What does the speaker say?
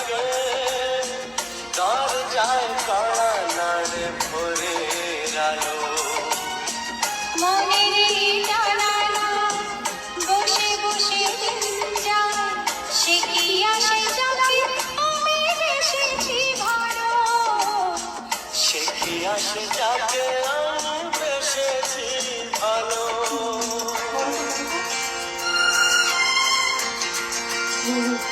লাগে দরজায় কড়া নাড়ে ভোরের আলো। মনের জানালা বসে বসে দিন যায়, সে কি আসে যাকে আমি বেসেছি ভালো। সে কি আসে যাকে আমি বেসেছি ভালো। Mm-hmm.